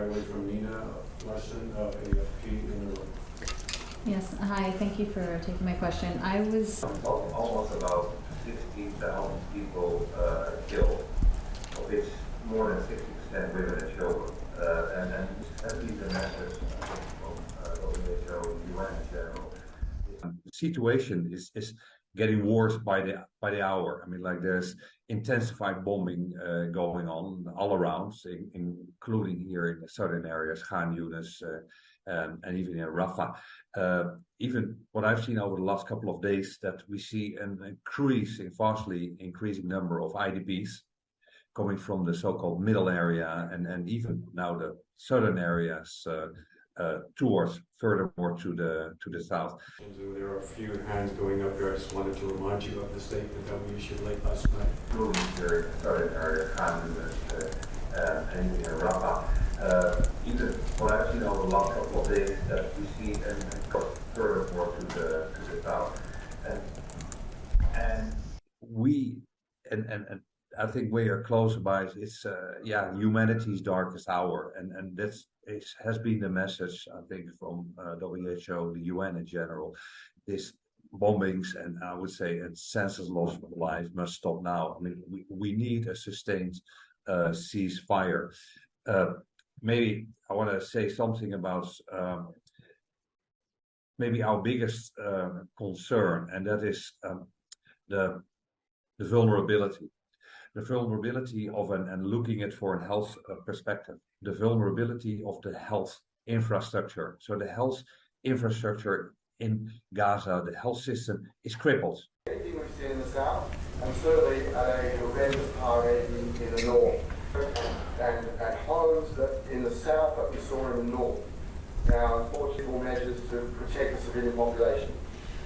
directly from Nina Larson of AFP in the room. Yes, hi, thank you for taking my question. I was almost about 60,000 people killed, of which more than 60% women and children. And that leaves a message from WHO and UN in general. The situation is getting worse by the hour. I mean, like there's intensified bombing going on all around, including here in the southern areas, Khan Yunis, and even in Rafah. Even what I've seen over the last couple of days, that we see an vastly increasing number of IDPs coming from the so-called middle area and even now the southern areas towards furthermore to the south. There are a few hands going up here. I just wanted to remind you of the statement that we issued late last night. Including the southern area, Khan Yunis, and even in Rafah. Even what I've seen over the last couple of days, that we see and furthermore to the south, and I think we are close by. It's humanity's darkest hour, and that's has been the message, I think, from WHO, the UN in general. This bombings and I would say a senseless loss of life must stop now. I mean, we need a sustained ceasefire. Maybe I want to say something about maybe our biggest concern, and that is the vulnerability. The vulnerability of and looking at for a health perspective, the vulnerability of the health infrastructure. So the health infrastructure in Gaza, the health system is crippled. Anything we've seen in the south, and certainly at a horrendous party in the north, and at homes that in the south that we saw in the north. Now, unfortunately, measures to protect the civilian population,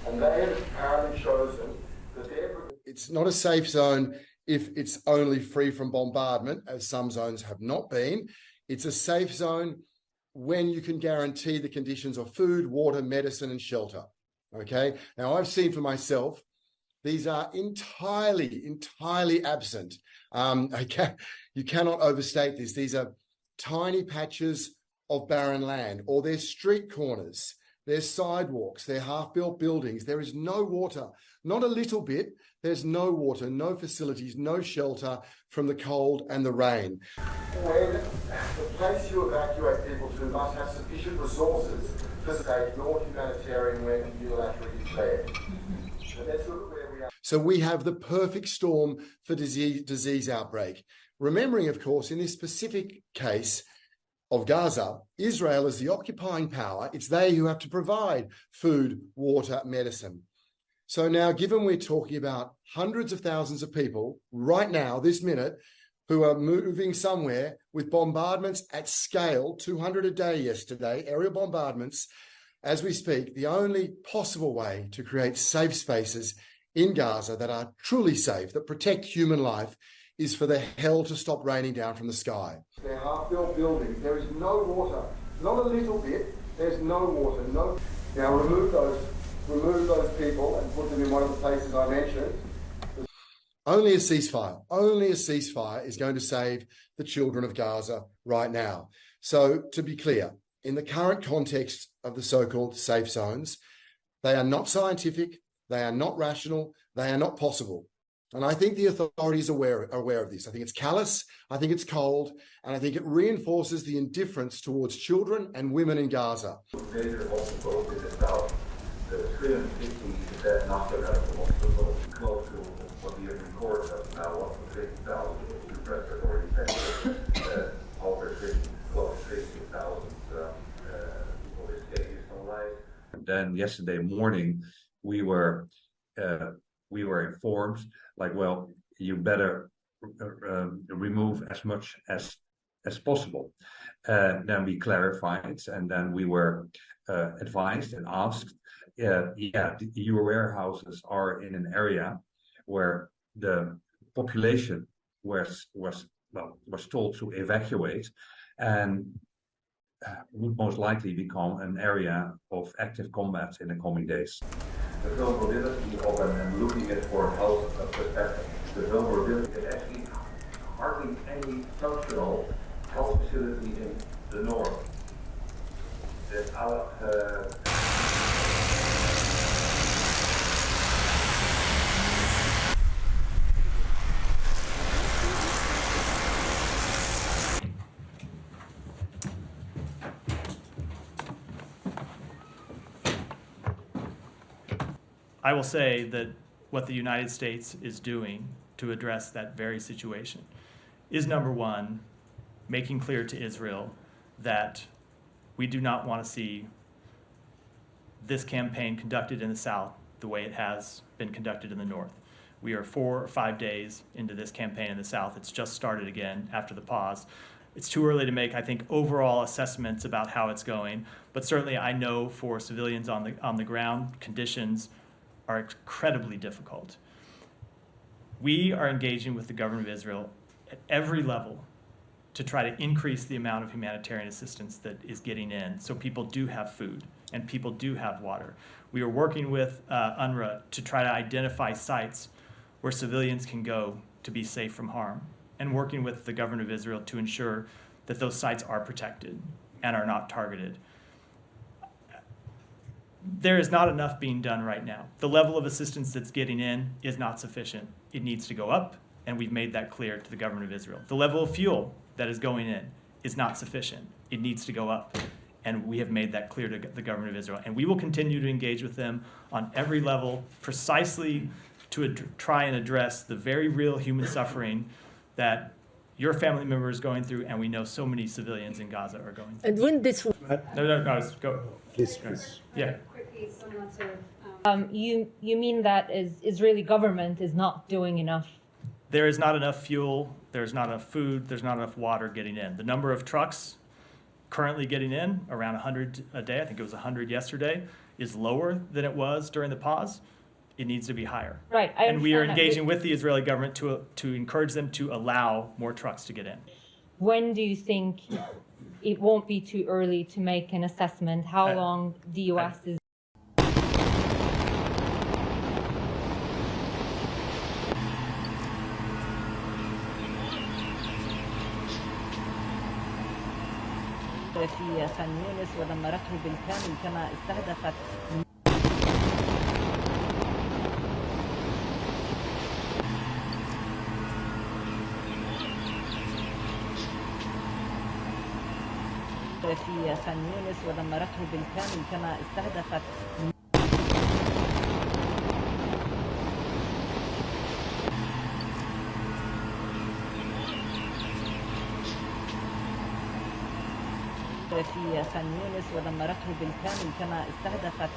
and they have apparently chosen that it's not a safe zone if it's only free from bombardment, as some zones have not been. It's a safe zone when you can guarantee the conditions of food, water, medicine, and shelter. Okay. Now, I've seen for myself, these are entirely absent. You cannot overstate this. These are tiny patches of barren land, or they're street corners, they're sidewalks, they're half-built buildings. There is no water, not a little bit. There's no water, no facilities, no shelter from the cold and the rain. When the place you evacuate people to must have sufficient resources to say nor humanitarian when unilaterally declared. So let's look at where we are. So we have the perfect storm for disease outbreak. Remembering, of course, in this specific case of Gaza, Israel is the occupying power. It's they who have to provide food, water, medicine. So now, given we're talking about hundreds of thousands of people right now, this minute, who are moving somewhere with bombardments at scale, 200 a day yesterday, aerial bombardments, as we speak, the only possible way to create safe spaces in Gaza that are truly safe, that protect human life, is for the hell to stop raining down from the sky. They're half-built buildings. There is no water, not a little bit. There's no water. No. Now remove those people and put them in one of the places I mentioned. Only a ceasefire is going to save the children of Gaza right now. So to be clear, in the current context of the so-called safe zones, they are not scientific, they are not rational, they are not possible. And I think the authorities are aware of this. I think it's callous, I think it's cold, and I think it reinforces the indifference towards children and women in Gaza. Major hospitals in the south, the 350 that not the medical hospitals, close to what the records of now up to 50,000. The press has already said over 50, close to 50,000 people escaped from life. And then yesterday morning, we were informed, like, well, you better remove as much as possible. Then we clarified, and then we were advised and asked, your warehouses are in an area where the population was told to evacuate, and would most likely become an area of active combat in the coming days. The vulnerability of and looking at for health perspective, the vulnerability is actually hardly any functional health facility the north. That our I will say that what the United States is doing to address that very situation is, number one, making clear to Israel that we do not want to see this campaign conducted in the south the way it has been conducted in the north. We are 4 or 5 days into this campaign in the south. It's just started again after the pause. It's too early to make, I think, overall assessments about how it's going, but certainly I know for civilians on the ground, conditions are incredibly difficult. We are engaging with the government of Israel at every level to try to increase the amount of humanitarian assistance that is getting in so people do have food and people do have water. We are working with UNRWA to try to identify sites where civilians can go to be safe from harm, and working with the government of Israel to ensure that those sites are protected and are not targeted. There is not enough being done right now. The level of assistance that's getting in is not sufficient. It needs to go up, and we've made that clear to the government of Israel. The level of fuel that is going in is not sufficient. It needs to go up, and we have made that clear to the government of Israel. And we will continue to engage with them on every level, precisely to try and address the very real human suffering that your family member is going through, and we know so many civilians in Gaza are going through. And when this No, go. please. Yeah. Quickly, someone to, you mean that Israeli government is not doing enough? There is not enough fuel, there's not enough food, there's not enough water getting in. The number of trucks currently getting in, around 100 a day, I think it was 100 yesterday, is lower than it was during the pause. It needs to be higher. Right. And we are engaging with the Israeli government to encourage them to allow more trucks to get in. When do you think it won't be too early to make an assessment? How long the U.S. is? في خان يونس ودمرته بالكامل كما استهدفت في خان يونس ودمرته بالكامل كما استهدفت في خان يونس ودمرته بالكامل كما استهدفت